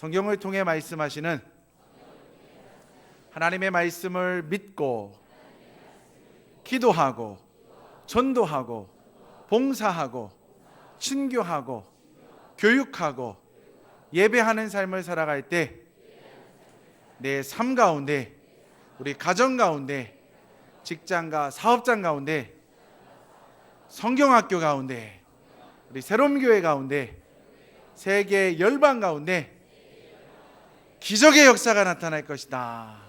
성경을 통해 말씀하시는 하나님의 말씀을 믿고 기도하고 전도하고 봉사하고 친교하고 교육하고 예배하는 삶을 살아갈 때 내 삶 가운데, 우리 가정 가운데, 직장과 사업장 가운데, 성경학교 가운데, 우리 새로운 교회 가운데, 세계 열방 가운데 기적의 역사가 나타날 것이다.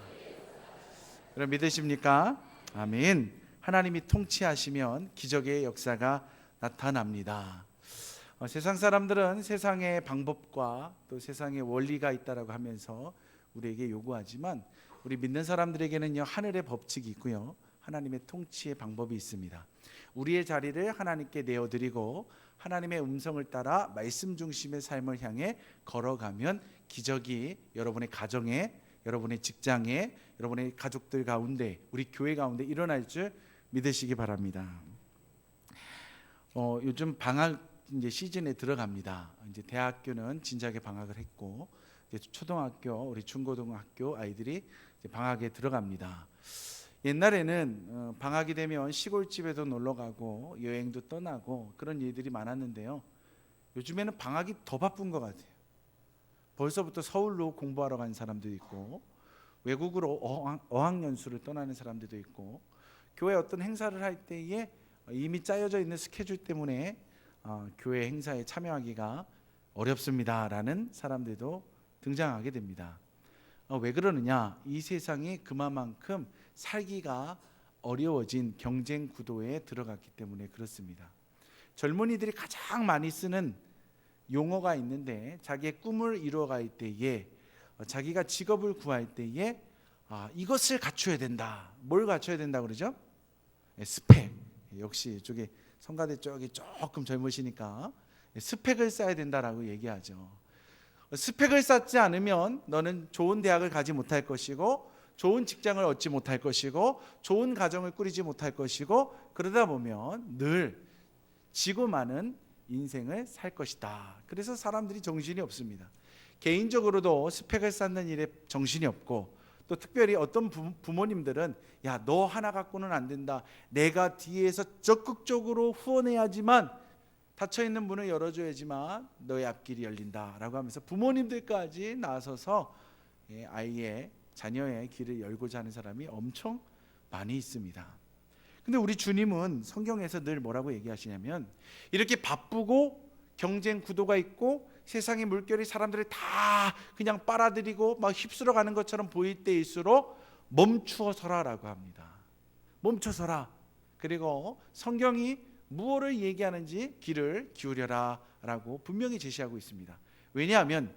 여러분 믿으십니까? 아멘. 하나님이 통치하시면 기적의 역사가 나타납니다. 세상 사람들은 세상의 방법과 또 세상의 원리가 있다라고 하면서 우리에게 요구하지만 우리 믿는 사람들에게는요, 하늘의 법칙이 있고요, 하나님의 통치의 방법이 있습니다. 우리의 자리를 하나님께 내어드리고 하나님의 음성을 따라 말씀 중심의 삶을 향해 걸어가면 기적이 여러분의 가정에, 여러분의 직장에, 여러분의 가족들 가운데, 우리 교회 가운데 일어날 줄 믿으시기 바랍니다. 요즘 방학 이제 시즌에 들어갑니다. 이제 대학교는 진작에 방학을 했고, 이제 초등학교, 우리 중고등학교 아이들이 이제 방학에 들어갑니다. 옛날에는 방학이 되면 시골집에도 놀러 가고 여행도 떠나고 그런 일들이 많았는데요. 요즘에는 방학이 더 바쁜 것 같아요. 벌써부터 서울로 공부하러 가는 사람도 있고, 외국으로 어학연수를 떠나는 사람들도 있고, 교회 어떤 행사를 할 때에 이미 짜여져 있는 스케줄 때문에 교회 행사에 참여하기가 어렵습니다라는 사람들도 등장하게 됩니다. 왜 그러느냐? 이 세상이 그만큼 살기가 어려워진 경쟁 구도에 들어갔기 때문에 그렇습니다. 젊은이들이 가장 많이 쓰는 용어가 있는데, 자기의 꿈을 이루어갈 때에, 자기가 직업을 구할 때에 이것을 갖춰야 된다. 뭘 갖춰야 된다 그러죠? 스펙. 역시 이쪽에 성가대 쪽이 조금 젊으시니까 스펙을 쌓아야 된다라고 얘기하죠. 스펙을 쌓지 않으면 너는 좋은 대학을 가지 못할 것이고, 좋은 직장을 얻지 못할 것이고, 좋은 가정을 꾸리지 못할 것이고, 그러다 보면 늘 지고 마는 인생을 살 것이다. 그래서 사람들이 정신이 없습니다. 개인적으로도 스펙을 쌓는 일에 정신이 없고, 또 특별히 어떤 부모님들은 야, 너 하나 갖고는 안 된다. 내가 뒤에서 적극적으로 후원해야지만, 닫혀있는 문을 열어줘야지만 너의 앞길이 열린다라고 하면서 부모님들까지 나서서 아이의, 자녀의 길을 열고자 하는 사람이 엄청 많이 있습니다. 근데 우리 주님은 성경에서 늘 뭐라고 얘기하시냐면, 이렇게 바쁘고 경쟁 구도가 있고 세상의 물결이 사람들을 다 그냥 빨아들이고 막 휩쓸어 가는 것처럼 보일 때일수록 멈추어 서라라고 합니다. 멈춰서라. 그리고 성경이 무엇을 얘기하는지 귀를 기울여라 라고 분명히 제시하고 있습니다. 왜냐하면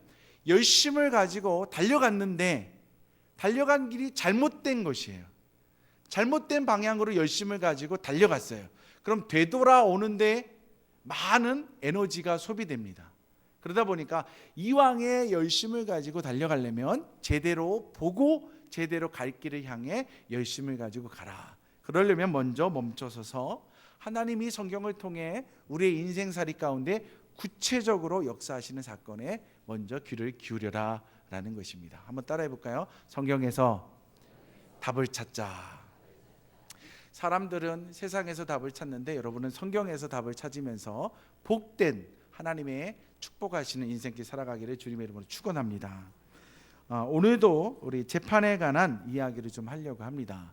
열심을 가지고 달려갔는데 달려간 길이 잘못된 것이에요. 잘못된 방향으로 열심을 가지고 달려갔어요. 그럼 되돌아오는데 많은 에너지가 소비됩니다. 그러다 보니까 이왕의 열심을 가지고 달려가려면 제대로 보고 제대로 갈 길을 향해 열심을 가지고 가라. 그러려면 먼저 멈춰서서 하나님이 성경을 통해 우리의 인생살이 가운데 구체적으로 역사하시는 사건에 먼저 귀를 기울여라 라는 것입니다. 한번 따라해 볼까요? 성경에서 답을 찾자. 사람들은 세상에서 답을 찾는데 여러분은 성경에서 답을 찾으면서 복된 하나님의 축복하시는 인생길 살아가기를 주님의 이름으로 축원합니다. 오늘도 우리 재판에 관한 이야기를 좀 하려고 합니다.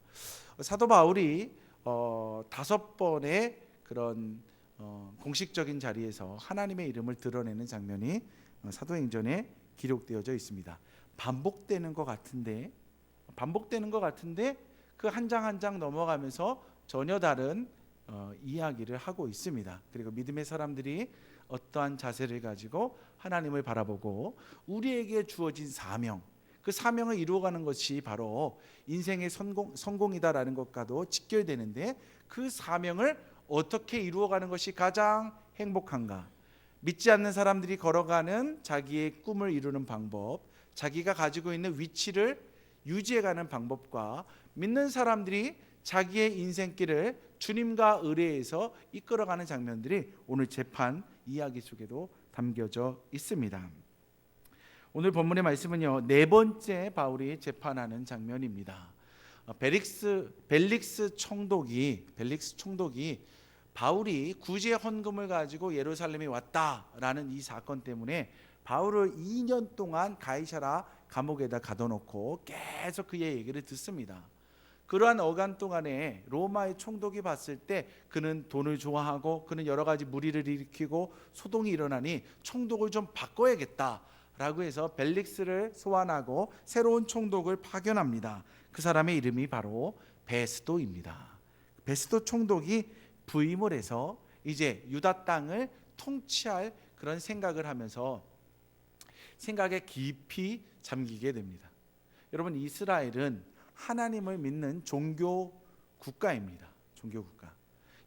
사도 바울이 5번의 그런 공식적인 자리에서 하나님의 이름을 드러내는 장면이 사도행전에 기록되어져 있습니다. 반복되는 것 같은데 그 한 장 한 장 넘어가면서 전혀 다른 이야기를 하고 있습니다. 그리고 믿음의 사람들이 어떠한 자세를 가지고 하나님을 바라보고 우리에게 주어진 사명, 그 사명을 이루어가는 것이 바로 인생의 성공이다라는 것과도 직결되는데, 그 사명을 어떻게 이루어가는 것이 가장 행복한가? 믿지 않는 사람들이 걸어가는 자기의 꿈을 이루는 방법, 자기가 가지고 있는 위치를 유지해가는 방법과 믿는 사람들이 자기의 인생길을 주님과 의뢰해서 이끌어가는 장면들이 오늘 재판 이야기 속에도 담겨져 있습니다. 오늘 본문의 말씀은요, 네 번째 바울이 재판하는 장면입니다. 벨릭스 총독이 바울이 구제 헌금을 가지고 예루살렘에 왔다라는 이 사건 때문에 바울을 2년 동안 가이사라 감옥에다 가둬놓고 계속 그의 얘기를 듣습니다. 그러한 어간 동안에 로마의 총독이 봤을 때 그는 돈을 좋아하고 그는 여러 가지 무리를 일으키고 소동이 일어나니 총독을 좀 바꿔야겠다라고 해서 벨릭스를 소환하고 새로운 총독을 파견합니다. 그 사람의 이름이 바로 베스도입니다. 베스도 총독이 부임을 해서 이제 유다 땅을 통치할 그런 생각을 하면서 생각에 깊이 잠기게 됩니다. 여러분, 이스라엘은 하나님을 믿는 종교 국가입니다. 종교 국가.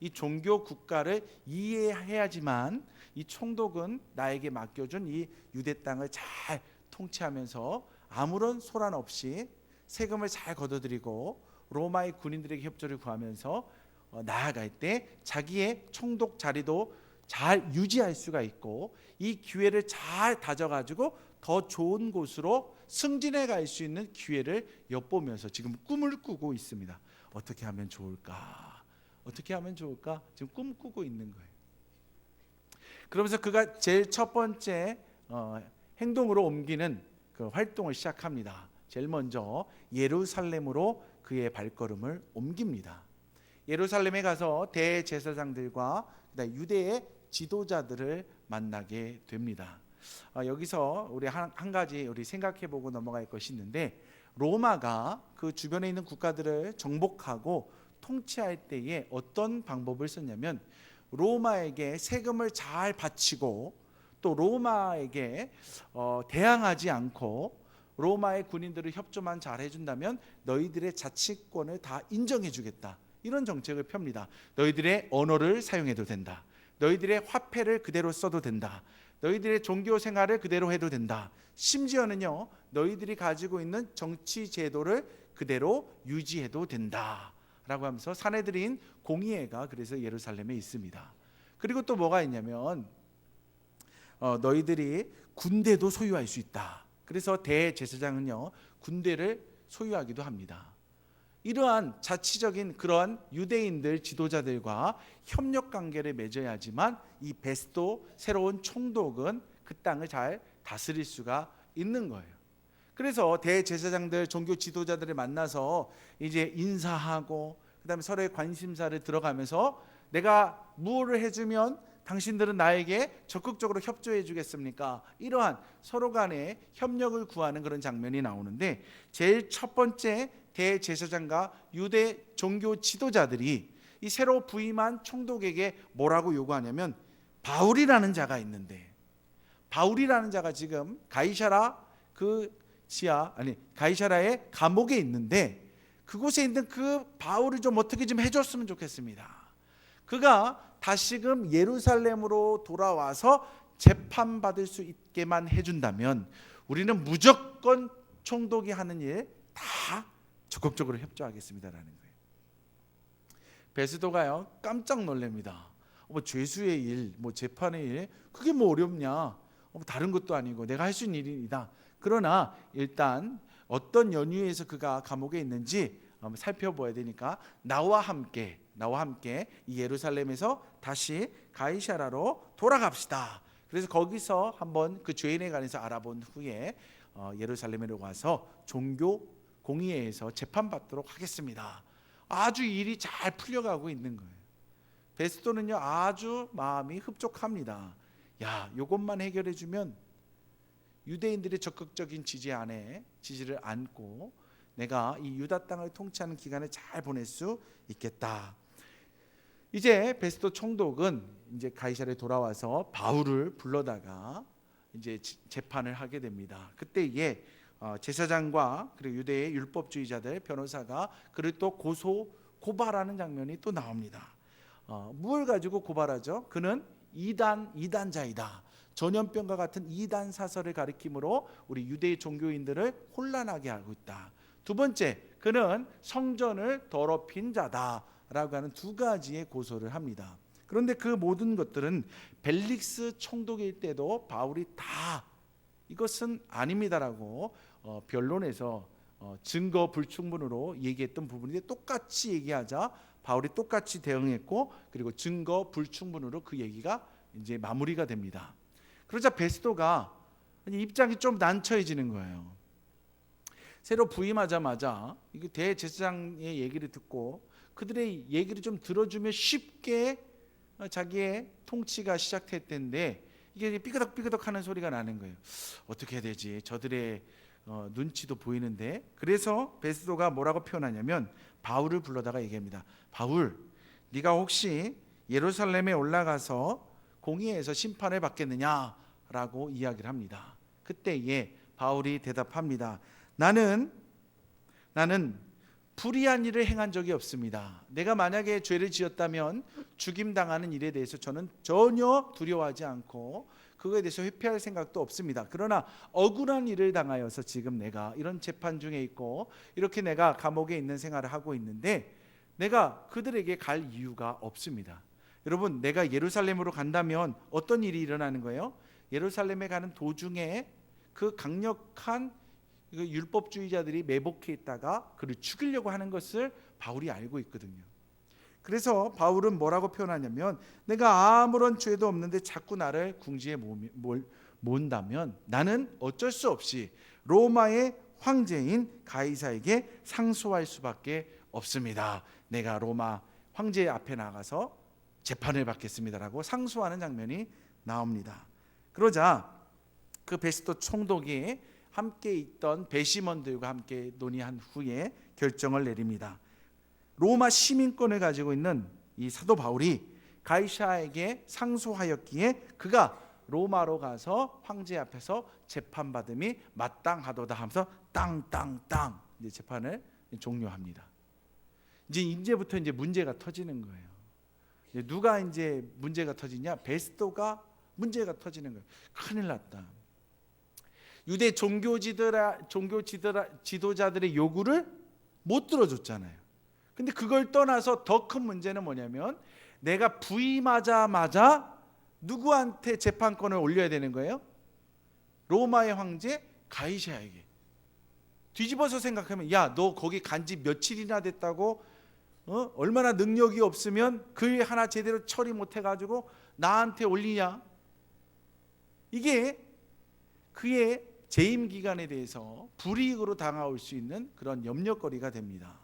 이 종교 국가를 이해해야지만 이 총독은 나에게 맡겨준 이 유대 땅을 잘 통치하면서 아무런 소란 없이 세금을 잘 걷어들이고 로마의 군인들에게 협조를 구하면서 나아갈 때 자기의 총독 자리도 잘 유지할 수가 있고 이 기회를 잘 다져가지고 더 좋은 곳으로 승진해 갈 수 있는 기회를 엿보면서 지금 꿈을 꾸고 있습니다. 어떻게 하면 좋을까? 어떻게 하면 좋을까? 지금 꿈꾸고 있는 거예요. 그러면서 그가 제일 첫 번째 행동으로 옮기는 그 활동을 시작합니다. 제일 먼저 예루살렘으로 그의 발걸음을 옮깁니다. 예루살렘에 가서 대제사장들과 유대의 지도자들을 만나게 됩니다. 여기서 우리 한 가지 우리 생각해보고 넘어갈 것이 있는데, 로마가 그 주변에 있는 국가들을 정복하고 통치할 때에 어떤 방법을 썼냐면 로마에게 세금을 잘 바치고 또 로마에게 대항하지 않고 로마의 군인들을 협조만 잘 해준다면 너희들의 자치권을 다 인정해주겠다, 이런 정책을 펴니다. 너희들의 언어를 사용해도 된다, 너희들의 화폐를 그대로 써도 된다, 너희들의 종교 생활을 그대로 해도 된다, 심지어는요 너희들이 가지고 있는 정치 제도를 그대로 유지해도 된다 라고 하면서 사내들인 공의회가 그래서 예루살렘에 있습니다. 그리고 또 뭐가 있냐면 너희들이 군대도 소유할 수 있다. 그래서 대제사장은요 군대를 소유하기도 합니다. 이러한 자치적인 그런 유대인들 지도자들과 협력 관계를 맺어야지만 이 베스도 새로운 총독은 그 땅을 잘 다스릴 수가 있는 거예요. 그래서 대제사장들, 종교 지도자들을 만나서 이제 인사하고 그다음에 서로의 관심사를 들어가면서 내가 무엇을 해주면 당신들은 나에게 적극적으로 협조해 주겠습니까? 이러한 서로 간의 협력을 구하는 그런 장면이 나오는데, 제일 첫 번째 대제사장과 유대 종교 지도자들이 이 새로 부임한 총독에게 뭐라고 요구하냐면, 바울이라는 자가 있는데, 바울이라는 자가 지금 가이사라의 감옥에 있는데 그곳에 있는 그 바울을 좀 어떻게 좀 해줬으면 좋겠습니다. 그가 다시금 예루살렘으로 돌아와서 재판받을 수 있게만 해준다면 우리는 무조건 총독이 하는 일 다 적극적으로 협조하겠습니다라는 거예요. 베스도가요 깜짝 놀랍니다. 죄수의 일, 재판의 일, 그게 뭐 어렵냐? 다른 것도 아니고 내가 할 수 있는 일이다. 그러나 일단 어떤 연유에서 그가 감옥에 있는지 한번 살펴봐야 되니까 나와 함께 이 예루살렘에서 다시 가이사라로 돌아갑시다. 그래서 거기서 한번 그 죄인에 관해서 알아본 후에 예루살렘으로 와서 종교 공의회에서 재판받도록 하겠습니다. 아주 일이 잘 풀려가고 있는 거예요. 베스도는요 아주 마음이 흡족합니다. 야, 이것만 해결해 주면 유대인들의 적극적인 지지를 안고 내가 이 유다 땅을 통치하는 기간을 잘 보낼 수 있겠다. 이제 베스도 총독은 이제 가이사랴에 돌아와서 바울을 불러다가 이제 재판을 하게 됩니다. 그때에 제사장과 그리고 유대의 율법주의자들 변호사가 그를 또 고발하는 장면이 또 나옵니다. 무엇을 가지고 고발하죠? 그는 이단자이다. 전염병과 같은 이단 사설을 가리킴으로 우리 유대의 종교인들을 혼란하게 하고 있다. 두 번째, 그는 성전을 더럽힌 자다라고 하는 두 가지의 고소를 합니다. 그런데 그 모든 것들은 벨릭스 총독일 때도 바울이 다 이것은 아닙니다라고 변론에서 증거 불충분으로 얘기했던 부분인데 똑같이 얘기하자 바울이 똑같이 대응했고 그리고 증거 불충분으로 그 얘기가 이제 마무리가 됩니다. 그러자 베스도가 입장이 좀 난처해지는 거예요. 새로 부임하자마자 이게 대제사장의 얘기를 듣고 그들의 얘기를 좀 들어주면 쉽게 자기의 통치가 시작됐는데 이게 삐그덕삐그덕하는 소리가 나는 거예요. 어떻게 해야 되지? 저들의 눈치도 보이는데. 그래서 베스도가 뭐라고 표현하냐면 바울을 불러다가 얘기합니다. 바울, 네가 혹시 예루살렘에 올라가서 공의에서 심판을 받겠느냐라고 이야기를 합니다. 그때에 바울이 대답합니다. 나는 불의한 일을 행한 적이 없습니다. 내가 만약에 죄를 지었다면 죽임당하는 일에 대해서 저는 전혀 두려워하지 않고 그거에 대해서 회피할 생각도 없습니다. 그러나 억울한 일을 당하여서 지금 내가 이런 재판 중에 있고 이렇게 내가 감옥에 있는 생활을 하고 있는데 내가 그들에게 갈 이유가 없습니다. 여러분, 내가 예루살렘으로 간다면 어떤 일이 일어나는 거예요? 예루살렘에 가는 도중에 그 강력한 율법주의자들이 매복해 있다가 그를 죽이려고 하는 것을 바울이 알고 있거든요. 그래서 바울은 뭐라고 표현하냐면 내가 아무런 죄도 없는데 자꾸 나를 궁지에 몬다면 나는 어쩔 수 없이 로마의 황제인 가이사에게 상소할 수밖에 없습니다. 내가 로마 황제 앞에 나가서 재판을 받겠습니다라고 상소하는 장면이 나옵니다. 그러자 그 베스도 총독이 함께 있던 배심원들과 함께 논의한 후에 결정을 내립니다. 로마 시민권을 가지고 있는 이 사도 바울이 가이사에게 상소하였기에 그가 로마로 가서 황제 앞에서 재판받음이 마땅하도다 하면서 땅땅땅 이제 재판을 종료합니다. 이제부터 문제가 터지는 거예요. 누가 이제 문제가 터지냐? 베스도가 문제가 터지는 거예요. 큰일 났다. 유대 종교 지도자들의 요구를 못 들어줬잖아요. 근데 그걸 떠나서 더 큰 문제는 뭐냐면 내가 부임하자마자 누구한테 재판권을 올려야 되는 거예요? 로마의 황제 가이사에게. 뒤집어서 생각하면 야, 너 거기 간지 며칠이나 됐다고 얼마나 능력이 없으면 글 하나 제대로 처리 못해가지고 나한테 올리냐? 이게 그의 재임 기간에 대해서 불이익으로 당할 수 있는 그런 염려거리가 됩니다.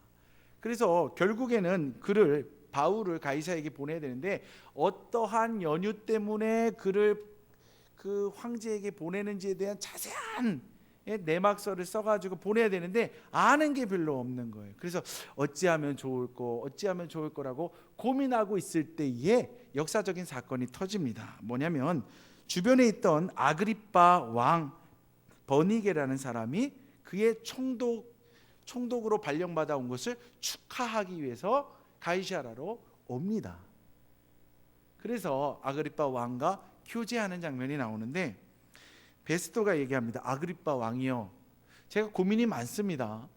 그래서 결국에는 그를 바울을 가이사에게 보내야 되는데 어떠한 연유 때문에 그를 그 황제에게 보내는지에 대한 자세한 내막서를 써가지고 보내야 되는데 아는 게 별로 없는 거예요. 그래서 어찌하면 좋을 거라고 고민하고 있을 때에 역사적인 사건이 터집니다. 뭐냐면 주변에 있던 아그리빠 왕 버니게라는 사람이 그의 총독으로 발령받아 온 것을 축하하기 위해서 가이사라로 옵니다. 그래서 아그리빠 왕과 교제하는 장면이 나오는데 베스도가 얘기합니다. 아그리빠 왕이요, 제가 고민이 많습니다.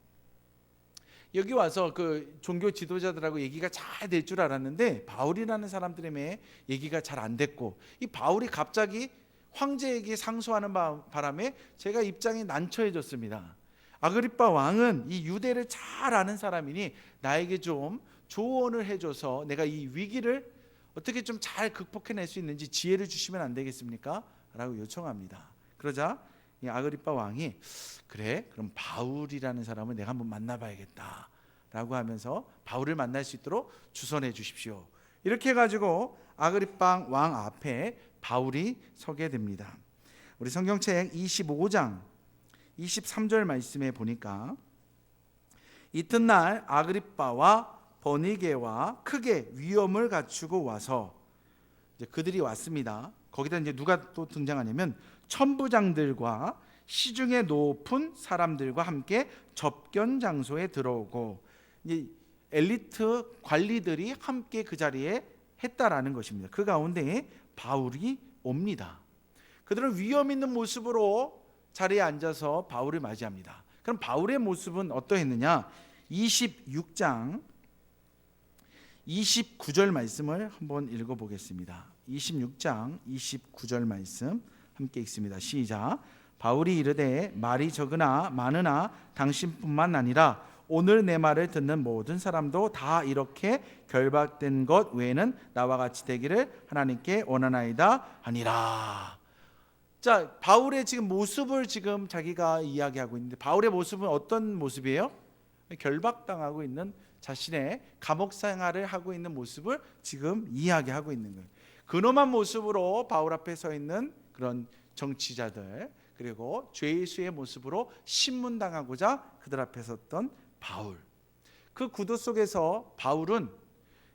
여기 와서 그 종교 지도자들하고 얘기가 잘 될 줄 알았는데 바울이라는 사람 때문에 얘기가 잘 안 됐고 이 바울이 갑자기 황제에게 상소하는 바람에 제가 입장이 난처해졌습니다. 아그리빠 왕은 이 유대를 잘 아는 사람이니 나에게 좀 조언을 해줘서 내가 이 위기를 어떻게 좀 잘 극복해낼 수 있는지 지혜를 주시면 안 되겠습니까? 라고 요청합니다. 그러자 이 아그리빠 왕이 그래, 그럼 바울이라는 사람을 내가 한번 만나봐야겠다 라고 하면서 바울을 만날 수 있도록 주선해 주십시오. 이렇게 해가지고 아그리빠 왕 앞에 바울이 서게 됩니다. 우리 성경책 25장 23절 말씀에 보니까 이튿날 아그리빠와 버니게와 크게 위엄을 갖추고 와서 이제 그들이 왔습니다. 거기다 이제 누가 또 등장하냐면 천부장들과 시중에 높은 사람들과 함께 접견 장소에 들어오고 이제 엘리트 관리들이 함께 그 자리에 했다라는 것입니다. 그 가운데 바울이 옵니다. 그들은 위험 있는 모습으로 자리에 앉아서 바울을 맞이합니다. 그럼 바울의 모습은 어떠했느냐? 26장 29절 말씀을 한번 읽어보겠습니다. 26장 29절 말씀 함께 읽습니다. 시작. 바울이 이르되 말이 적으나 많으나 당신뿐만 아니라 오늘 내 말을 듣는 모든 사람도 다 이렇게 결박된 것 외에는 나와 같이 되기를 하나님께 원하나이다 하니라. 자, 바울의 지금 모습을 지금 자기가 이야기하고 있는데, 바울의 모습은 어떤 모습이에요? 결박당하고 있는, 자신의 감옥 생활을 하고 있는 모습을 지금 이야기하고 있는 거예요. 근엄한 모습으로 바울 앞에 서 있는 그런 정치자들, 그리고 죄수의 모습으로 신문당하고자 그들 앞에 섰던 바울. 그 구도 속에서 바울은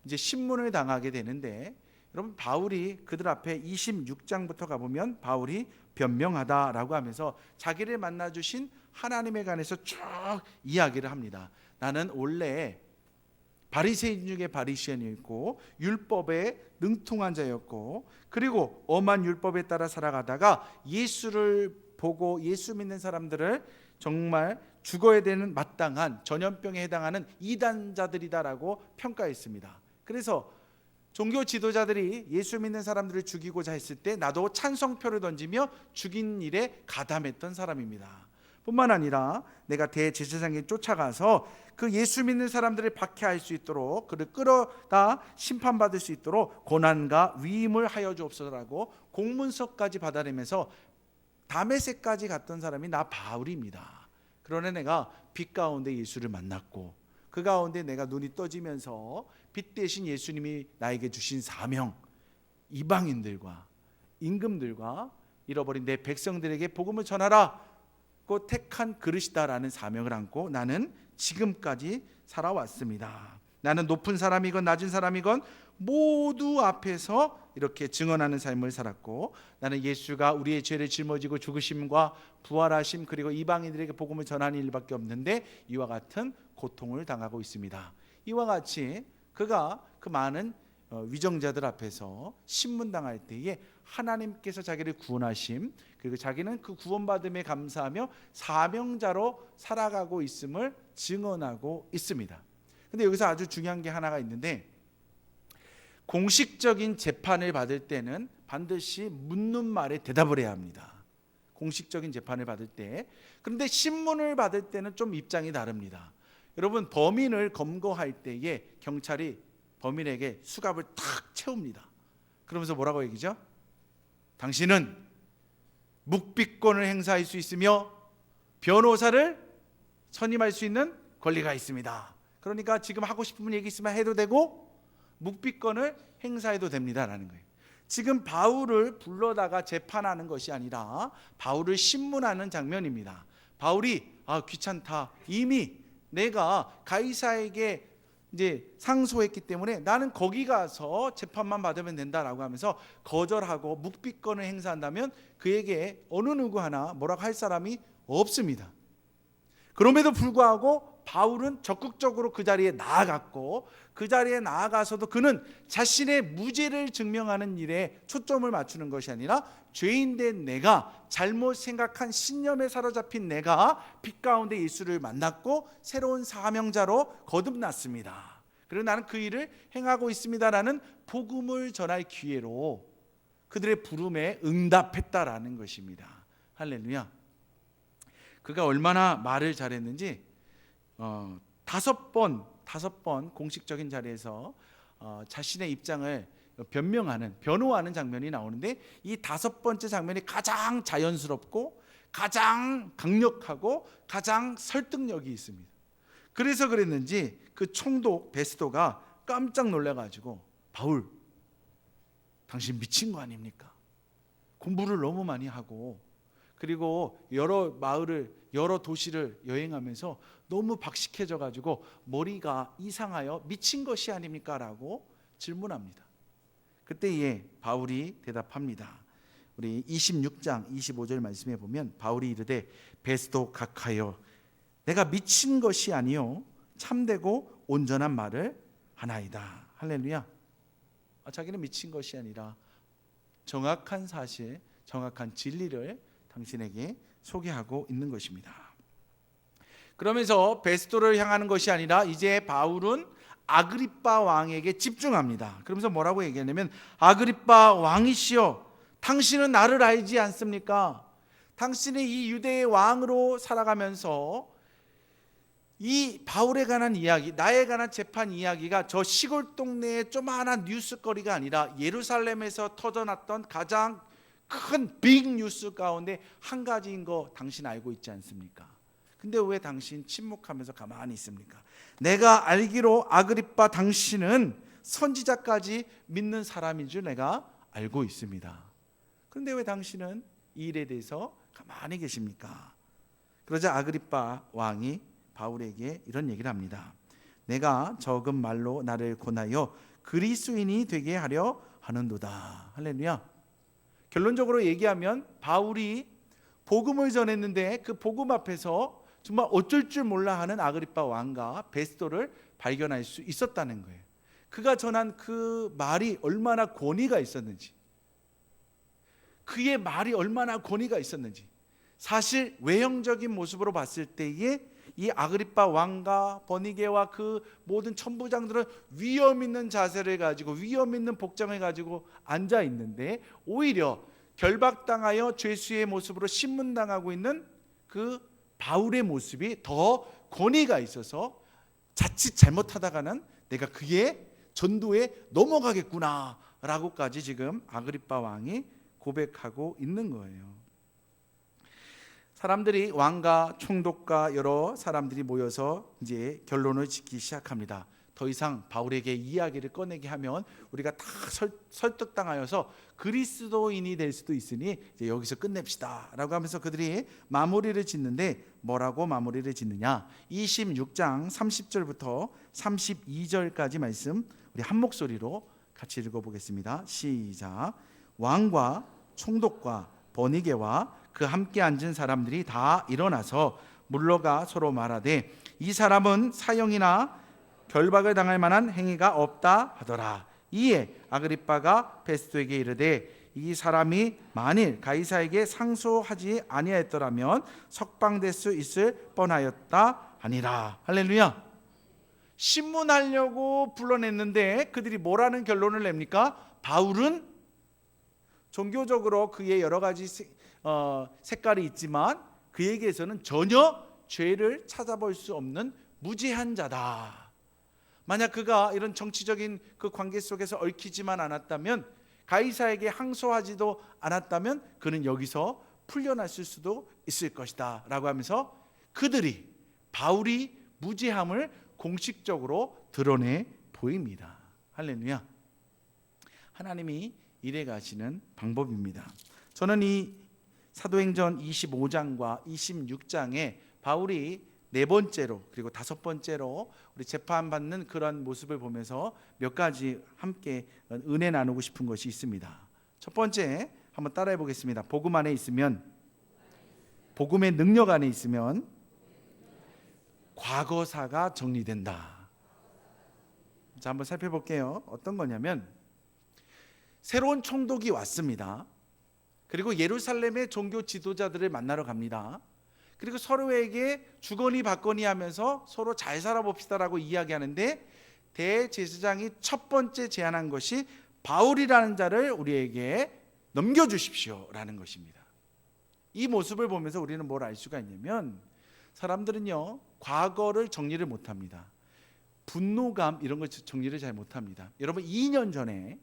이제 신문을 당하게 되는데, 여러분, 바울이 그들 앞에 26장부터 가보면 바울이 변명하다라고 하면서 자기를 만나주신 하나님에 관해서 쭉 이야기를 합니다. 나는 원래 바리새인 중에 바리새인이었고 율법에 능통한 자였고, 그리고 엄한 율법에 따라 살아가다가 예수를 보고 예수 믿는 사람들을 정말 죽어야 되는 마땅한 전염병에 해당하는 이단자들이다라고 평가했습니다. 그래서 종교 지도자들이 예수 믿는 사람들을 죽이고자 했을 때 나도 찬성표를 던지며 죽인 일에 가담했던 사람입니다. 뿐만 아니라 내가 대제사장에게 쫓아가서 그 예수 믿는 사람들을 박해할 수 있도록, 그를 끌어다 심판받을 수 있도록 고난과 위임을 하여 주옵소서라고 공문서까지 받아내면서 다메섹까지 갔던 사람이 나 바울입니다. 그러나 내가 빛 가운데 예수를 만났고, 그 가운데 내가 눈이 떠지면서 빛 대신 예수님이 나에게 주신 사명, 이방인들과 임금들과 잃어버린 내 백성들에게 복음을 전하라 고 택한 그릇이다라는 사명을 안고 나는 지금까지 살아왔습니다. 나는 높은 사람이건 낮은 사람이건 모두 앞에서 이렇게 증언하는 삶을 살았고, 나는 예수가 우리의 죄를 짊어지고 죽으심과 부활하심, 그리고 이방인들에게 복음을 전하는 일밖에 없는데 이와 같은 고통을 당하고 있습니다. 이와 같이 그가 그 많은 위정자들 앞에서 신문당할 때에 하나님께서 자기를 구원하심, 그리고 자기는 그 구원받음에 감사하며 사명자로 살아가고 있음을 증언하고 있습니다. 근데 여기서 아주 중요한 게 하나가 있는데, 공식적인 재판을 받을 때는 반드시 묻는 말에 대답을 해야 합니다. 공식적인 재판을 받을 때. 그런데 신문을 받을 때는 좀 입장이 다릅니다. 여러분, 범인을 검거할 때에 경찰이 범인에게 수갑을 탁 채웁니다. 그러면서 뭐라고 얘기죠? 당신은 묵비권을 행사할 수 있으며 변호사를 선임할 수 있는 권리가 있습니다. 그러니까 지금 하고 싶은 얘기 있으면 해도 되고 묵비권을 행사해도 됩니다라는 거예요. 지금 바울을 불러다가 재판하는 것이 아니라 바울을 신문하는 장면입니다. 바울이 귀찮다, 이미 내가 가이사에게 이제 상소했기 때문에 나는 거기 가서 재판만 받으면 된다라고 하면서 거절하고 묵비권을 행사한다면 그에게 어느 누구 하나 뭐라고 할 사람이 없습니다. 그럼에도 불구하고 바울은 적극적으로 그 자리에 나아갔고, 그 자리에 나아가서도 그는 자신의 무죄를 증명하는 일에 초점을 맞추는 것이 아니라 죄인된 내가, 잘못 생각한 신념에 사로잡힌 내가 빛 가운데 예수를 만났고 새로운 사명자로 거듭났습니다. 그리고 나는 그 일을 행하고 있습니다라는 복음을 전할 기회로 그들의 부름에 응답했다라는 것입니다. 할렐루야. 그가 얼마나 말을 잘했는지 다섯 번 공식적인 자리에서 자신의 입장을 변호하는 장면이 나오는데, 이 다섯 번째 장면이 가장 자연스럽고 가장 강력하고 가장 설득력이 있습니다. 그래서 그랬는지 그 총독 베스도가 깜짝 놀라가지고, 바울, 당신 미친 거 아닙니까? 공부를 너무 많이 하고, 그리고 여러 마을을, 여러 도시를 여행하면서 너무 박식해져 가지고 머리가 이상하여 미친 것이 아닙니까? 라고 질문합니다. 그때에 바울이 대답합니다. 우리 26장 25절 말씀에 보면 바울이 이르되 베스도 각하여 내가 미친 것이 아니요 참되고 온전한 말을 하나이다. 할렐루야. 자기는 미친 것이 아니라 정확한 사실, 정확한 진리를 당신에게 소개하고 있는 것입니다. 그러면서 베스도를 향하는 것이 아니라 이제 바울은 아그리빠 왕에게 집중합니다. 그러면서 뭐라고 얘기하냐면, 아그리빠 왕이시여, 당신은 나를 알지 않습니까? 당신이 이 유대의 왕으로 살아가면서 이 바울에 관한 이야기, 나에 관한 재판 이야기가 저 시골 동네의 조그마한 뉴스거리가 아니라 예루살렘에서 터져났던 가장 큰 빅 뉴스 가운데 한 가지인 거 당신 알고 있지 않습니까? 근데 왜 당신 침묵하면서 가만히 있습니까? 내가 알기로 아그리빠 당신은 선지자까지 믿는 사람인 줄 내가 알고 있습니다. 그런데 왜 당신은 이 일에 대해서 가만히 계십니까? 그러자 아그리빠 왕이 바울에게 이런 얘기를 합니다. 내가 적은 말로 나를 권하여 그리스도인이 되게 하려 하는도다. 할렐루야. 결론적으로 얘기하면 바울이 복음을 전했는데 그 복음 앞에서 정말 어쩔 줄 몰라 하는 아그리빠 왕과 베스도를 발견할 수 있었다는 거예요. 그가 전한 그 말이 얼마나 권위가 있었는지, 그의 말이 얼마나 권위가 있었는지, 사실 외형적인 모습으로 봤을 때에 이 아그리빠 왕과 버니게와 그 모든 천부장들은 위험 있는 자세를 가지고 위험 있는 복장을 가지고 앉아 있는데 오히려 결박당하여 죄수의 모습으로 신문당하고 있는 그 바울의 모습이 더 권위가 있어서 자칫 잘못하다가는 내가 그의 전도에 넘어가겠구나 라고까지 지금 아그리빠 왕이 고백하고 있는 거예요. 사람들이 왕과 총독과 여러 사람들이 모여서 이제 결론을 짓기 시작합니다. 더 이상 바울에게 이야기를 꺼내게 하면 우리가 다 설득당하여서 그리스도인이 될 수도 있으니 이제 여기서 끝냅시다 라고 하면서 그들이 마무리를 짓는데 뭐라고 마무리를 짓느냐, 26장 30절부터 32절까지 말씀 우리 한 목소리로 같이 읽어보겠습니다. 시작. 왕과 총독과 버니게와 그 함께 앉은 사람들이 다 일어나서 물러가 서로 말하되 이 사람은 사형이나 결박을 당할 만한 행위가 없다 하더라. 이에 아그리빠가 베스도에게 이르되 이 사람이 만일 가이사에게 상소하지 아니하였더라면 석방될 수 있을 뻔하였다 하니라. 할렐루야. 신문하려고 불러냈는데 그들이 뭐라는 결론을 냅니까? 바울은 종교적으로 그의 여러 가지 색깔이 있지만 그에게서는 전혀 죄를 찾아볼 수 없는 무죄한 자다. 만약 그가 이런 정치적인 그 관계 속에서 얽히지만 않았다면, 가이사에게 항소하지도 않았다면 그는 여기서 풀려났을 수도 있을 것이다 라고 하면서 그들이 바울이 무죄함을 공식적으로 드러내 보입니다. 할렐루야. 하나님이 일해 가시는 방법입니다. 저는 이 사도행전 25장과 26장에 바울이 네 번째로 그리고 다섯 번째로 우리 재판받는 그런 모습을 보면서 몇 가지 함께 은혜 나누고 싶은 것이 있습니다. 첫 번째 한번 따라해 보겠습니다. 복음 안에 있으면, 복음의 능력 안에 있으면 과거사가 정리된다. 자, 한번 살펴볼게요. 어떤 거냐면 새로운 총독이 왔습니다. 그리고 예루살렘의 종교 지도자들을 만나러 갑니다. 그리고 서로에게 주거니 받거니 하면서 서로 잘 살아봅시다라고 이야기하는데 대제사장이 첫 번째 제안한 것이 바울이라는 자를 우리에게 넘겨주십시오라는 것입니다. 이 모습을 보면서 우리는 뭘 알 수가 있냐면 사람들은요 과거를 정리를 못합니다. 분노감 이런 걸 정리를 잘 못합니다. 여러분 2년 전에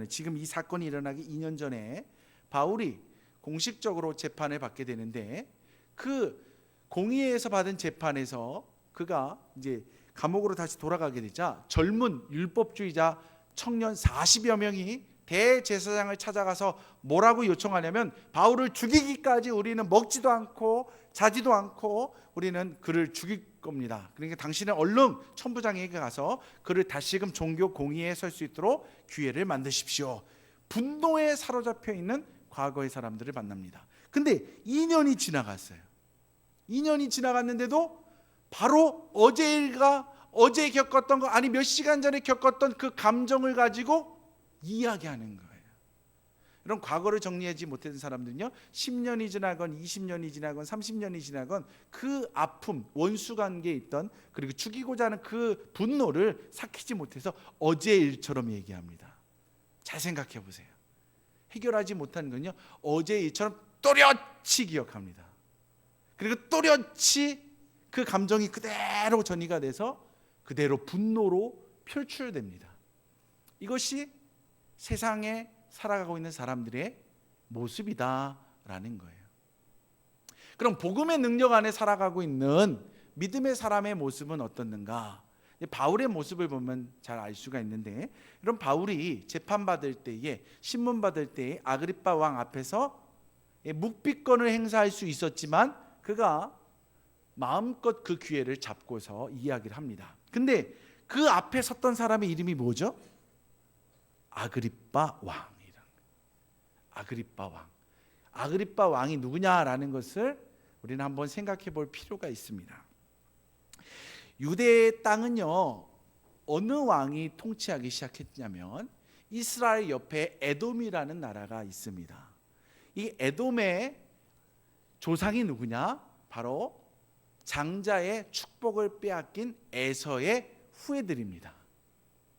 지금 이 사건이 일어나기 2년 전에 바울이 공식적으로 재판을 받게 되는데 그 공의회에서 받은 재판에서 그가 이제 감옥으로 다시 돌아가게 되자 젊은 율법주의자 청년 40여 명이 대제사장을 찾아가서 뭐라고 요청하냐면 바울을 죽이기까지 우리는 먹지도 않고 자지도 않고 우리는 그를 죽일 겁니다. 그러니까 당신은 얼른 천부장에게 가서 그를 다시금 종교 공의회에 설 수 있도록 기회를 만드십시오. 분노에 사로잡혀 있는 과거의 사람들을 만납니다. 근데 2년이 지나갔어요. 2년이 지나갔는데도 바로 어제 겪었던 거, 아니 몇 시간 전에 겪었던 그 감정을 가지고 이야기하는 거예요. 이런 과거를 정리하지 못했던 사람들은요 10년이 지나건 20년이 지나건 30년이 지나건 그 아픔, 원수관계에 있던 그리고 죽이고자 하는 그 분노를 삭히지 못해서 어제의 일처럼 얘기합니다. 잘 생각해 보세요. 해결하지 못한 건요 어제의 일처럼 또렷이 기억합니다. 그리고 또렷이 그 감정이 그대로 전이가 돼서 그대로 분노로 표출됩니다. 이것이 세상에 살아가고 있는 사람들의 모습이다라는 거예요. 그럼 복음의 능력 안에 살아가고 있는 믿음의 사람의 모습은 어떻는가? 바울의 모습을 보면 잘 알 수가 있는데, 이런 바울이 재판받을 때에, 신문받을 때에 아그리빠 왕 앞에서 묵비권을 행사할 수 있었지만 그가 마음껏 그 기회를 잡고서 이야기를 합니다. 근데 그 앞에 섰던 사람의 이름이 뭐죠? 아그리빠 왕이라. 아그리빠 왕. 아그리빠 왕이 누구냐라는 것을 우리는 한번 생각해 볼 필요가 있습니다. 유대의 땅은요, 어느 왕이 통치하기 시작했냐면 이스라엘 옆에 에돔이라는 나라가 있습니다. 이 에돔의 조상이 누구냐? 바로 장자의 축복을 빼앗긴 에서의 후예들입니다.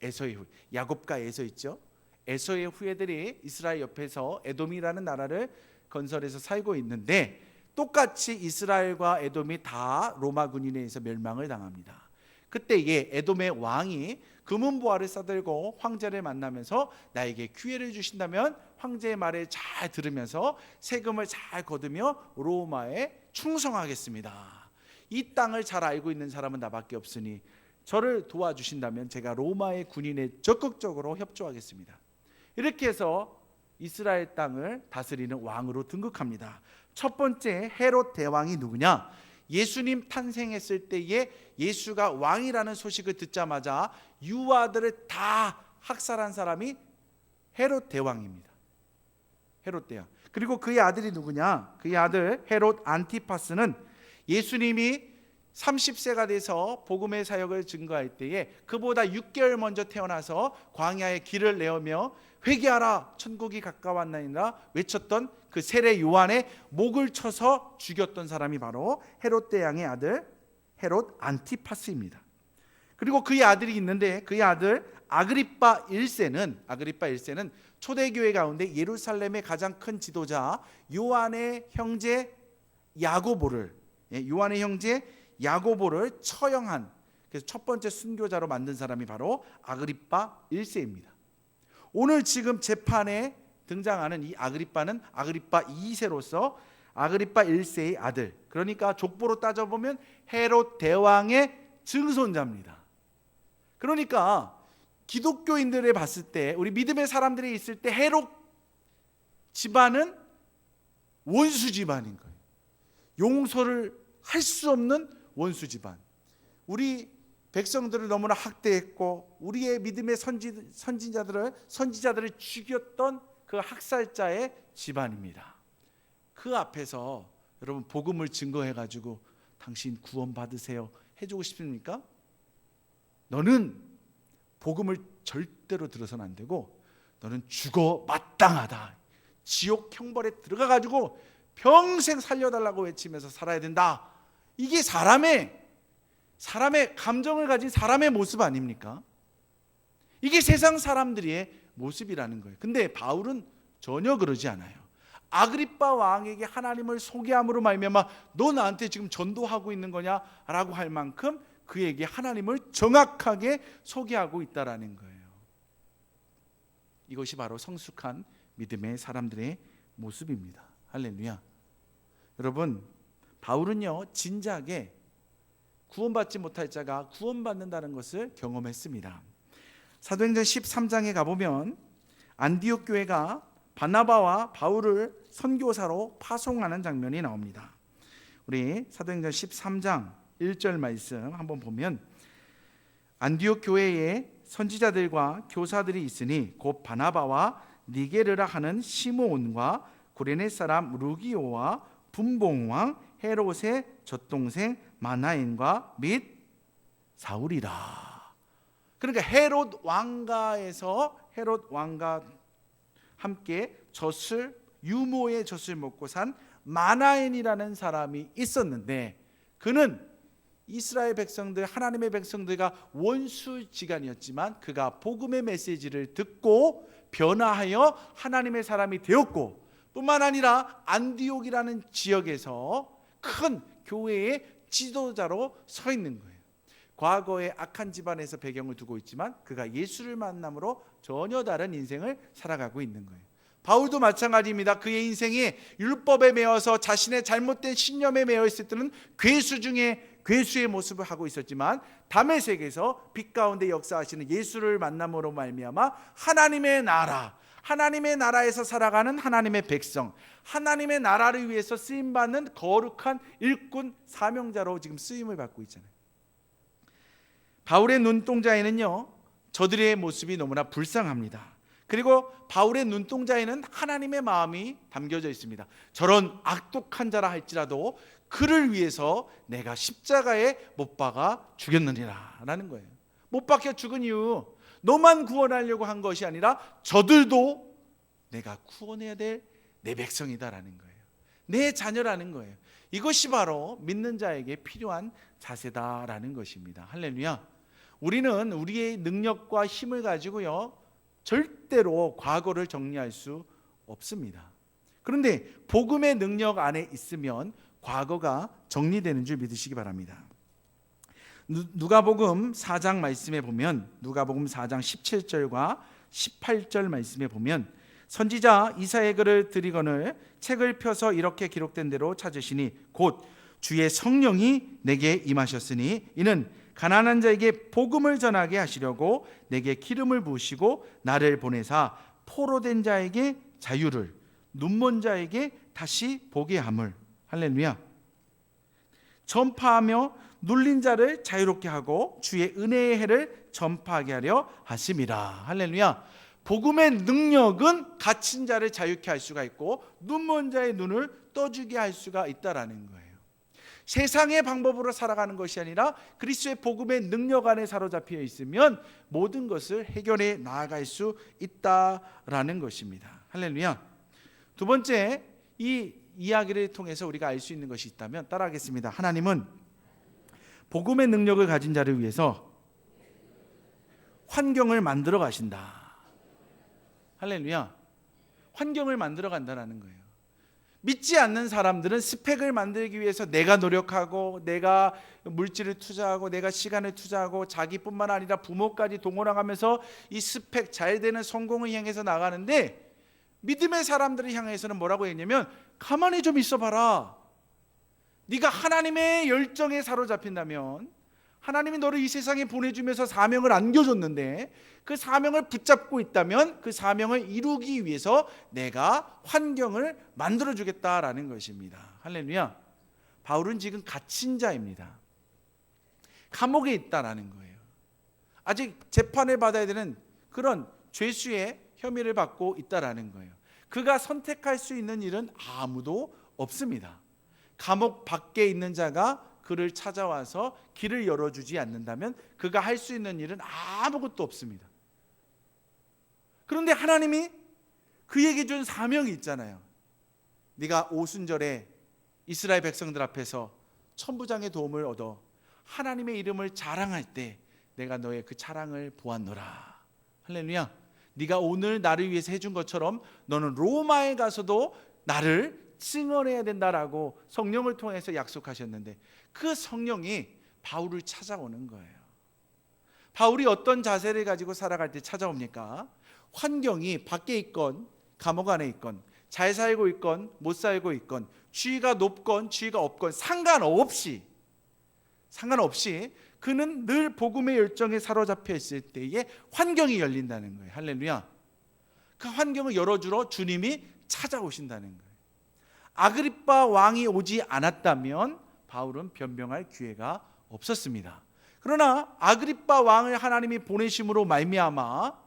에서의 후예, 야곱과 에서 있죠. 에서의 후예들이 이스라엘 옆에서 에돔이라는 나라를 건설해서 살고 있는데, 똑같이 이스라엘과 에돔이 다 로마 군인에 의해서 멸망을 당합니다. 그때에 에돔의 왕이 금은보화를 싸들고 황제를 만나면서 나에게 기회를 주신다면 황제의 말을 잘 들으면서 세금을 잘 거두며 로마에 충성하겠습니다. 이 땅을 잘 알고 있는 사람은 나밖에 없으니 저를 도와주신다면 제가 로마의 군인에 적극적으로 협조하겠습니다. 이렇게 해서 이스라엘 땅을 다스리는 왕으로 등극합니다. 첫 번째 헤롯 대왕이 누구냐? 예수님 탄생했을 때에 예수가 왕이라는 소식을 듣자마자 유아들을 다 학살한 사람이 헤롯 대왕입니다. 헤롯 대왕. 그리고 그의 아들이 누구냐? 그의 아들 헤롯 안티파스는 예수님이 30세가 돼서 복음의 사역을 증거할 때에 그보다 6개월 먼저 태어나서 광야에 길을 내어며 회개하라 천국이 가까웠나이다 외쳤던 그 세례 요한의 목을 쳐서 죽였던 사람이 바로 헤롯 대왕의 아들 헤롯 안티파스입니다. 그리고 그의 아들이 있는데 그의 아들 아그리빠 1세는 초대교회 가운데 예루살렘의 가장 큰 지도자 요한의 형제 야고보를 처형한, 그래서 첫 번째 순교자로 만든 사람이 바로 아그리빠 1세입니다. 오늘 지금 재판에 등장하는 이 아그리빠는 아그리빠 2세로서 아그리빠 1세의 아들, 그러니까 족보로 따져보면 헤롯 대왕의 증손자입니다. 그러니까 기독교인들을 봤을 때, 우리 믿음의 사람들이 있을 때 헤롯 집안은 원수 집안인 거예요. 용서를 할 수 없는 원수 집안. 우리 백성들을 너무나 학대했고 우리의 믿음의 선지자들을 죽였던 그 학살자의 집안입니다. 그 앞에서 여러분 복음을 증거해 가지고 당신 구원 받으세요 해주고 싶습니까? 너는 복음을 절대로 들어서는 안 되고 너는 죽어 마땅하다. 지옥 형벌에 들어가 가지고 평생 살려달라고 외치면서 살아야 된다. 이게 사람의 감정을 가진 사람의 모습 아닙니까? 이게 세상 사람들의 모습이라는 거예요. 근데 바울은 전혀 그러지 않아요. 아그리빠 왕에게 하나님을 소개함으로 말미암아 너 나한테 지금 전도하고 있는 거냐라고 할 만큼 그에게 하나님을 정확하게 소개하고 있다라는 거예요. 이것이 바로 성숙한 믿음의 사람들의 모습입니다. 할렐루야. 여러분, 바울은요 진작에 구원받지 못할 자가 구원받는다는 것을 경험했습니다. 사도행전 13장에 가보면 안디옥 교회가 바나바와 바울을 선교사로 파송하는 장면이 나옵니다. 우리 사도행전 13장 1절 말씀 한번 보면 안디옥 교회에 선지자들과 교사들이 있으니 곧 바나바와 니게르라 하는 시므온과 구레네 사람 루기오와 분봉왕 헤롯의 젖동생 마나엔과 및 사울이라. 그러니까 헤롯 왕과 함께 유모의 젖을 먹고 산 마나엔이라는 사람이 있었는데 그는 이스라엘 백성들, 하나님의 백성들과 원수지간이었지만 그가 복음의 메시지를 듣고 변화하여 하나님의 사람이 되었고 뿐만 아니라 안디옥이라는 지역에서 큰 교회의 지도자로 서 있는 거예요. 과거의 악한 집안에서 배경을 두고 있지만 그가 예수를 만남으로 전혀 다른 인생을 살아가고 있는 거예요. 바울도 마찬가지입니다. 그의 인생이 율법에 매여서 자신의 잘못된 신념에 매여 있을 때는 괴수 중에 괴수의 모습을 하고 있었지만 다메섹에서 빛 가운데 역사하시는 예수를 만남으로 말미암아 하나님의 나라, 하나님의 나라에서 살아가는 하나님의 백성, 하나님의 나라를 위해서 쓰임받는 거룩한 일꾼 사명자로 지금 쓰임을 받고 있잖아요. 바울의 눈동자에는요, 저들의 모습이 너무나 불쌍합니다. 그리고 바울의 눈동자에는 하나님의 마음이 담겨져 있습니다. 저런 악독한 자라 할지라도 그를 위해서 내가 십자가에 못 박아 죽였느니라 라는 거예요. 못 박혀 죽은 이유, 너만 구원하려고 한 것이 아니라 저들도 내가 구원해야 될 내 백성이다라는 거예요. 내 자녀라는 거예요. 이것이 바로 믿는 자에게 필요한 자세다라는 것입니다. 할렐루야. 우리는 우리의 능력과 힘을 가지고요, 절대로 과거를 정리할 수 없습니다. 그런데 복음의 능력 안에 있으면 과거가 정리되는 줄 믿으시기 바랍니다. 누가복음 4장 말씀에 보면, 누가복음 4장 17절과 18절 말씀에 보면, 선지자 이사야의 글을 들이거늘 책을 펴서 이렇게 기록된 대로 찾으시니 곧 주의 성령이 내게 임하셨으니 이는 가난한 자에게 복음을 전하게 하시려고 내게 기름을 부으시고 나를 보내사 포로된 자에게 자유를, 눈먼 자에게 다시 보게 함을. 할렐루야. 전파하며 눌린 자를 자유롭게 하고 주의 은혜의 해를 전파하게 하려 하심이라. 할렐루야. 복음의 능력은 갇힌 자를 자유케 할 수가 있고 눈먼 자의 눈을 떠주게 할 수가 있다라는 거예요. 세상의 방법으로 살아가는 것이 아니라 그리스도의 복음의 능력 안에 사로잡혀 있으면 모든 것을 해결해 나아갈 수 있다라는 것입니다. 할렐루야. 두 번째, 이 이야기를 통해서 우리가 알 수 있는 것이 있다면 따라하겠습니다. 하나님은 복음의 능력을 가진 자를 위해서 환경을 만들어 가신다. 할렐루야. 환경을 만들어 간다는 거예요. 믿지 않는 사람들은 스펙을 만들기 위해서 내가 노력하고 내가 물질을 투자하고 내가 시간을 투자하고 자기뿐만 아니라 부모까지 동원하면서 이 스펙 잘 되는 성공을 향해서 나가는데, 믿음의 사람들을 향해서는 뭐라고 했냐면 가만히 좀 있어봐라. 네가 하나님의 열정에 사로잡힌다면, 하나님이 너를 이 세상에 보내주면서 사명을 안겨줬는데 그 사명을 붙잡고 있다면 그 사명을 이루기 위해서 내가 환경을 만들어주겠다라는 것입니다. 할렐루야. 바울은 지금 갇힌 자입니다. 감옥에 있다라는 거예요. 아직 재판을 받아야 되는 그런 죄수의 혐의를 받고 있다라는 거예요. 그가 선택할 수 있는 일은 아무도 없습니다. 감옥 밖에 있는 자가 그를 찾아와서 길을 열어주지 않는다면 그가 할 수 있는 일은 아무것도 없습니다. 그런데 하나님이 그에게 준 사명이 있잖아요. 네가 오순절에 이스라엘 백성들 앞에서 천부장의 도움을 얻어 하나님의 이름을 자랑할 때 내가 너의 그 자랑을 보았노라. 할렐루야. 네가 오늘 나를 위해서 해준 것처럼 너는 로마에 가서도 나를 증언해야 된다라고 성령을 통해서 약속하셨는데 그 성령이 바울을 찾아오는 거예요. 바울이 어떤 자세를 가지고 살아갈 때 찾아옵니까? 환경이 밖에 있건 감옥 안에 있건 잘 살고 있건 못 살고 있건 지위가 높건 지위가 없건 상관없이 그는 늘 복음의 열정에 사로잡혀 있을 때에 환경이 열린다는 거예요. 할렐루야. 그 환경을 열어주러 주님이 찾아오신다는 거예요. 아그리빠 왕이 오지 않았다면 바울은 변명할 기회가 없었습니다. 그러나 아그리빠 왕을 하나님이 보내심으로 말미암아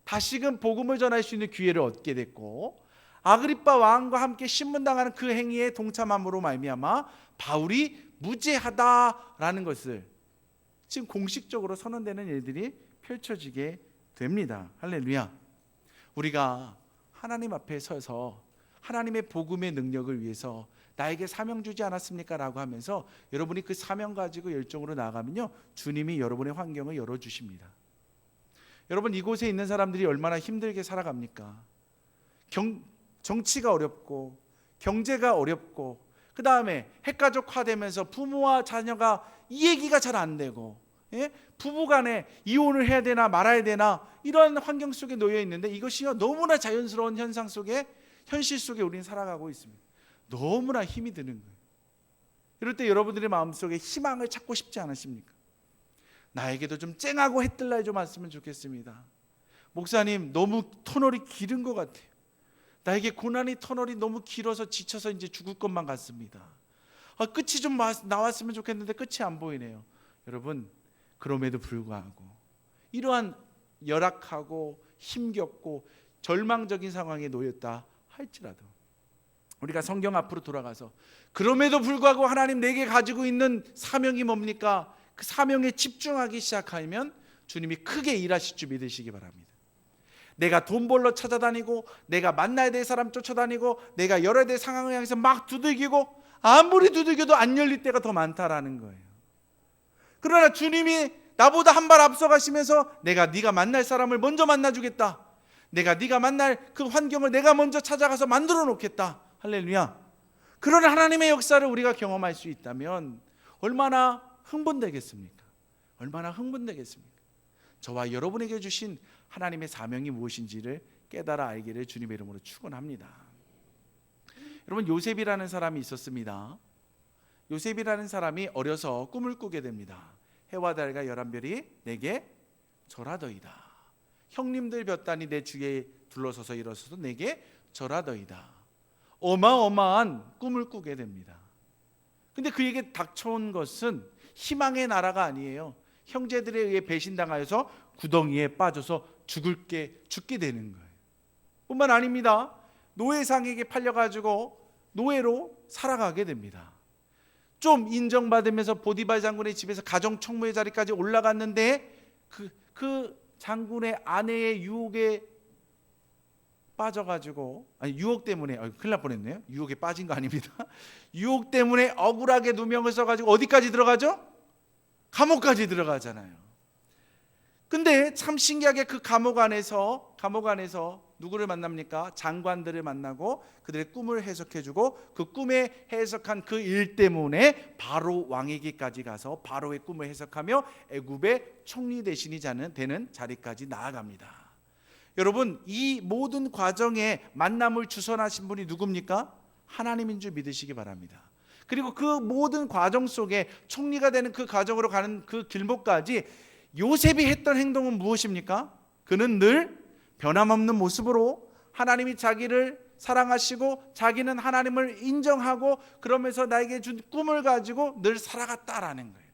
다시금 복음을 전할 수 있는 기회를 얻게 됐고, 아그리빠 왕과 함께 신문당하는 그 행위에 동참함으로 말미암아 바울이 무죄하다라는 것을 지금 공식적으로 선언되는 일들이 펼쳐지게 됩니다. 할렐루야. 우리가 하나님 앞에 서서 하나님의 복음의 능력을 위해서 나에게 사명 주지 않았습니까? 라고 하면서 여러분이 그 사명 가지고 열정으로 나아가면요, 주님이 여러분의 환경을 열어주십니다. 여러분, 이곳에 있는 사람들이 얼마나 힘들게 살아갑니까? 정치가 어렵고 경제가 어렵고 그 다음에 핵가족화되면서 부모와 자녀가 이 얘기가 잘 안 되고, 예? 부부간에 이혼을 해야 되나 말아야 되나 이런 환경 속에 놓여 있는데, 이것이 너무나 자연스러운 현상 속에, 현실 속에 우리는 살아가고 있습니다. 너무나 힘이 드는 거예요. 이럴 때 여러분들의 마음속에 희망을 찾고 싶지 않으십니까? 나에게도 좀 쨍하고 해뜰날 좀 왔으면 좋겠습니다. 목사님, 너무 터널이 길은 것 같아요. 나에게 고난의 터널이 너무 길어서 지쳐서 이제 죽을 것만 같습니다. 끝이 좀 나왔으면 좋겠는데 끝이 안 보이네요. 여러분, 그럼에도 불구하고 이러한 열악하고 힘겹고 절망적인 상황에 놓였다 할지라도 우리가 성경 앞으로 돌아가서 그럼에도 불구하고 하나님 내게 가지고 있는 사명이 뭡니까? 그 사명에 집중하기 시작하면 주님이 크게 일하실 줄 믿으시기 바랍니다. 내가 돈 벌러 찾아다니고 내가 만나야 될 사람 쫓아다니고 내가 열어야 될 상황을 향해서 막 두들기고 아무리 두들겨도 안 열릴 때가 더 많다라는 거예요. 그러나 주님이 나보다 한 발 앞서가시면서 내가 네가 만날 사람을 먼저 만나주겠다. 내가 네가 만날 그 환경을 내가 먼저 찾아가서 만들어 놓겠다. 할렐루야. 그런 하나님의 역사를 우리가 경험할 수 있다면 얼마나 흥분되겠습니까? 얼마나 흥분되겠습니까? 저와 여러분에게 주신 하나님의 사명이 무엇인지를 깨달아 알기를 주님의 이름으로 축원합니다. 여러분, 요셉이라는 사람이 있었습니다. 요셉이라는 사람이 어려서 꿈을 꾸게 됩니다. 해와 달과 열한 별이 내게 절하더이다. 형님들 몇 단이 내 주위에 둘러서서 일어서도 내게 절하더이다. 어마어마한 꿈을 꾸게 됩니다. 근데 그에게 닥쳐온 것은 희망의 나라가 아니에요. 형제들에 의해 배신당하여서 구덩이에 빠져서 죽게 되는 거예요. 뿐만 아닙니다. 노예상에게 팔려가지고 노예로 살아가게 됩니다. 좀 인정받으면서 보디발 장군의 집에서 가정총무의 자리까지 올라갔는데 그 장군의 아내의 유혹에 빠져가지고, 아니 유혹 때문에, 큰일 날 뻔했네요. 유혹에 빠진 거 아닙니다. 유혹 때문에 억울하게 누명을 써가지고 어디까지 들어가죠? 감옥까지 들어가잖아요. 근데 참 신기하게 그 감옥 안에서 누구를 만납니까? 장관들을 만나고 그들의 꿈을 해석해주고 그 꿈에 해석한 그 일 때문에 바로 왕에게까지 가서 바로의 꿈을 해석하며 애굽의 총리 대신이 되는 자리까지 나아갑니다. 여러분, 이 모든 과정에 만남을 주선하신 분이 누굽니까? 하나님인 줄 믿으시기 바랍니다. 그리고 그 모든 과정 속에 총리가 되는 그 과정으로 가는 그 길목까지 요셉이 했던 행동은 무엇입니까? 그는 늘 변함없는 모습으로 하나님이 자기를 사랑하시고 자기는 하나님을 인정하고 그러면서 나에게 준 꿈을 가지고 늘 살아갔다라는 거예요.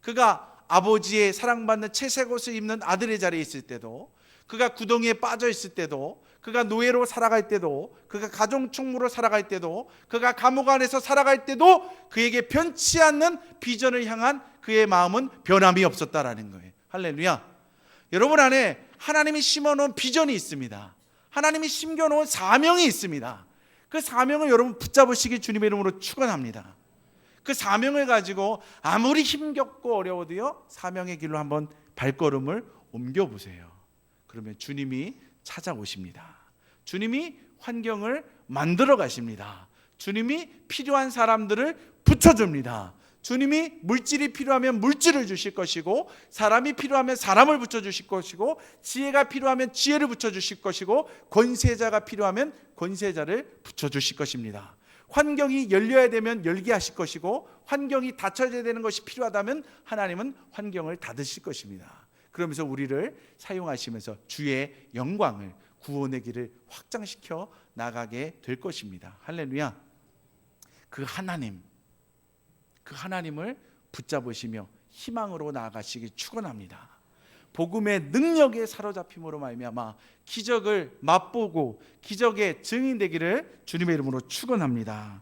그가 아버지의 사랑받는 채색 옷을 입는 아들의 자리에 있을 때도, 그가 구덩이에 빠져 있을 때도, 그가 노예로 살아갈 때도, 그가 가정총무로 살아갈 때도, 그가 감옥 안에서 살아갈 때도 그에게 변치 않는 비전을 향한 그의 마음은 변함이 없었다라는 거예요. 할렐루야. 여러분 안에 하나님이 심어놓은 비전이 있습니다. 하나님이 심겨놓은 사명이 있습니다. 그 사명을 여러분 붙잡으시기 주님의 이름으로 축원합니다. 그 사명을 가지고 아무리 힘겹고 어려워도요, 사명의 길로 한번 발걸음을 옮겨보세요. 그러면 주님이 찾아오십니다. 주님이 환경을 만들어 가십니다. 주님이 필요한 사람들을 붙여줍니다. 주님이 물질이 필요하면 물질을 주실 것이고, 사람이 필요하면 사람을 붙여주실 것이고, 지혜가 필요하면 지혜를 붙여주실 것이고, 권세자가 필요하면 권세자를 붙여주실 것입니다. 환경이 열려야 되면 열게 하실 것이고, 환경이 닫혀져야 되는 것이 필요하다면 하나님은 환경을 닫으실 것입니다. 그러면서 우리를 사용하시면서 주의 영광을, 구원의 길을 확장시켜 나가게 될 것입니다. 할렐루야. 그 하나님을 붙잡으시며 희망으로 나아가시기 축원합니다. 복음의 능력에 사로잡힘으로 말미암아 기적을 맛보고 기적의 증인 되기를 주님의 이름으로 축원합니다.